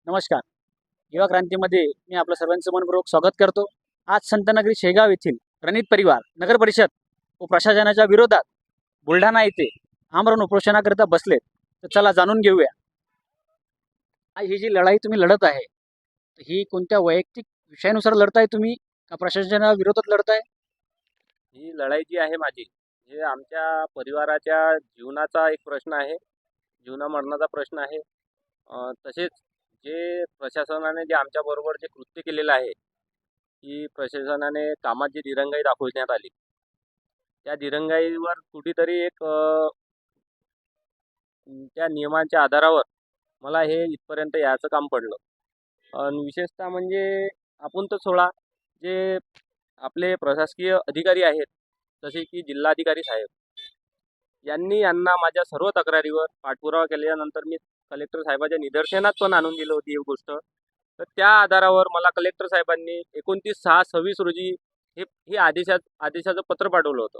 नमस्कार. युवा क्रांतीमध्ये मी आपलं सर्वांचं मनपूर्वक स्वागत करतो. आज संतनगरी शेगाव येथील रणित परिवार नगर परिषद व प्रशासनाच्या विरोधात बुलढाणा येथे आमरण उपोषणाकरिता बसलेत. तर चला जाणून घेऊया. आज ही जी लढाई तुम्ही लढत आहे, ही कोणत्या वैयक्तिक विषयानुसार लढताय तुम्ही का प्रशासनाच्या विरोधात लढताय? ही लढाई जी आहे माझी, हे आमच्या परिवाराच्या जीवनाचा एक प्रश्न आहे, जीवना-मरणाचा प्रश्न आहे. तसेच जे प्रशासनाने जे आमच्याबरोबर जे कृत्य केलेलं आहे, की प्रशासनाने कामात जी दिरंगाई दाखवण्यात आली, त्या दिरंगाईवर कुठेतरी त्या नियमांच्या आधारावर मला हे इथपर्यंत यायचं काम पडलं. आणि विशेषतः म्हणजे आपण तर सोडा, जे आपले प्रशासकीय अधिकारी आहेत, जसे की जिल्हाधिकारी साहेब, यांना माझ्या सर्व तक्रारीवर पाठपुरावा केल्यानंतर मी कलेक्टर साहेबांच्या निदर्शनात पण आणून दिली होती ही गोष्ट. तर त्या आधारावर मला कलेक्टर साहेबांनी 29/6/26 रोजी हे आदेशाचं पत्र पाठवलं होतं.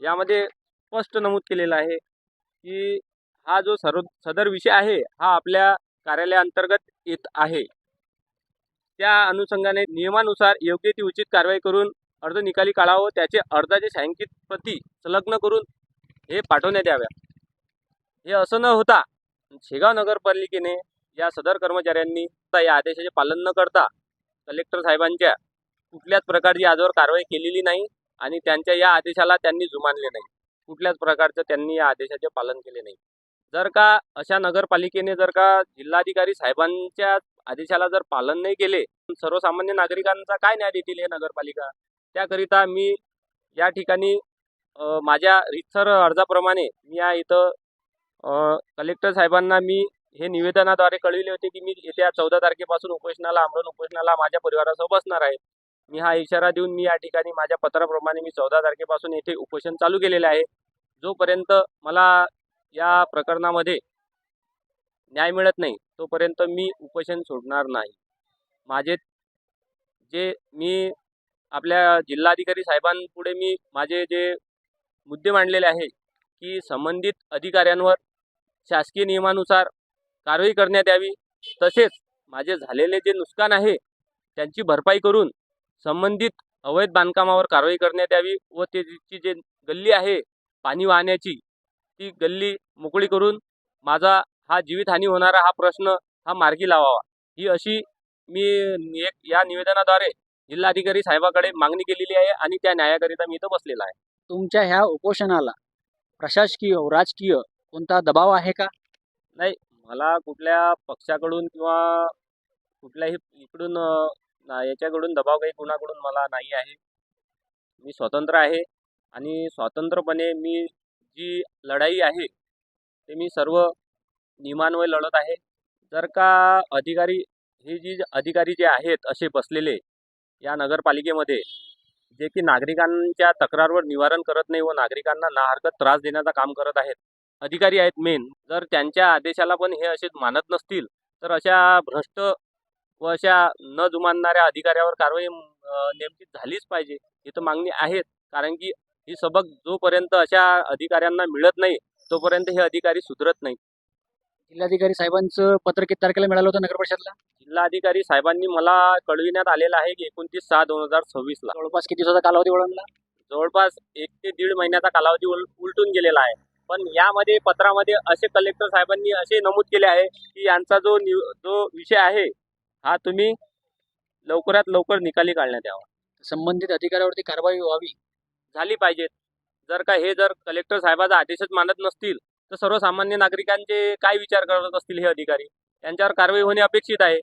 यामध्ये स्पष्ट नमूद केलेलं आहे की हा जो सदर विषय आहे, हा आपल्या कार्यालयाअंतर्गत येत आहे. त्या अनुषंगाने नियमानुसार योग्य ती उचित कारवाई करून अर्ज निकाली काढावं, त्याचे अर्जाचे छायांकित प्रती संलग्न करून हे पाठवण्यात याव्या. हे असं न होता शेगाव नगरपालिकेने या सदर कर्मचाऱ्यांनी या आदेशाचे पालन न करता कलेक्टर साहेबांच्या कुठल्याच प्रकारची आजवर कारवाई केलेली नाही आणि त्यांच्या या आदेशाला त्यांनी जुमानले नाही. कुठल्याच प्रकारचं त्यांनी या आदेशाचे पालन केले नाही. जर का अशा नगरपालिकेने जर का जिल्हाधिकारी साहेबांच्या आदेशाला जर पालन नाही केले, सर्वसामान्य नागरिकांचा काय न्याय देतील हे नगरपालिका? त्याकरिता मी या ठिकाणी माझ्या रीतसर अर्जाप्रमाणे मी या इथं कलेक्टर साहेबांना मी हे निवेदनाद्वारे कळविले होते की मी येत्या 14 तारखेपासून आमरण उपोषणाला माझ्या परिवारासह बसणार आहे. मी हा इशारा देऊन मी या ठिकाणी माझ्या पत्राप्रमाणे मी 14 तारखेपासून येथे उपोषण चालू केलेले आहे. जोपर्यंत मला या प्रकरणामध्ये न्याय मिळत नाही, तोपर्यंत मी उपोषण सोडणार नाही. मी आपल्या जिल्हाधिकारी साहेबांपुढे मी माझे जे मुद्दे मांडलेले आहे की संबंधित अधिकाऱ्यांवर शासकीय नियमानुसार कारवाई करण्यात यावी, तसेच माझे झालेले जे नुकसान आहे त्यांची भरपाई करून संबंधित अवैध बांधकामावर कारवाई करण्यात यावी व त्याची जे गल्ली आहे पाणी वाहण्याची, ती गल्ली मोकळी करून माझा हा जीवितहानी होणारा हा प्रश्न हा मार्गी लावावा, ही अशी मी या निवेदनाद्वारे जिल्हाधिकारी साहेबाकडे मागणी केलेली आहे आणि त्या न्यायाकरिता मी इथं बसलेला आहे. तुमच्या ह्या उपोषणाला प्रशासकीय व राजकीय कोणता दबाव आहे का? नाही, मला कुठल्या पक्षाकडून किंवा कुठल्याही इकडून याच्याकडून दबाव काही कुणाकडून मला नाही आहे. मी स्वतंत्र आहे आणि स्वतंत्रपणे मी जी लढाई आहे ते मी सर्व नियमान्वये लढत आहे. जर का अधिकारी जे आहेत असे बसलेले या नगरपालिकेमध्ये, जे की नागरिकांच्या तक्रारवर निवारण करत नाही व नागरिकांना नाहरकत त्रास देण्याचं काम करत आहेत, अधिकारी आहेत मेन, जर त्यांच्या आदेशाला पण हे असे मानत नसतील, तर अशा भ्रष्ट व अशा न जुमानणाऱ्या अधिकाऱ्यावर कारवाई नेमकी झालीच पाहिजे, ही तर मागणी आहेच. कारण की ही सबक जोपर्यंत अशा अधिकाऱ्यांना मिळत नाही, तोपर्यंत हे अधिकारी सुधरत नाही. जिल्हाधिकारी साहेबांचं पत्र किती तारखेला मिळालं होतं नगर परिषदला? जिल्हाधिकारी साहेबांनी मला कळविण्यात आलेलं आहे की 29/6/2026 ला. जवळपास किती दिवसाचा कालावधी ओलांडला? जवळपास 1 ते 1.5 महिन्याचा कालावधी उलटून गेलेला आहे. पण यामध्ये पत्रामध्ये असे कलेक्टर साहेबांनी असे नमूद केले आहे की यांचा जो विषय आहे, हा तुम्ही लवकरात लवकर निकाली काढण्यात यावा. संबंधित अधिकाऱ्यावरती कारवाई व्हावी. झाली पाहिजे. जर कलेक्टर साहेबाचा आदेशच मानत नसतील, तर सर्वसामान्य नागरिकांचे काय विचार करत असतील हे अधिकारी? त्यांच्यावर कारवाई होणे अपेक्षित आहे.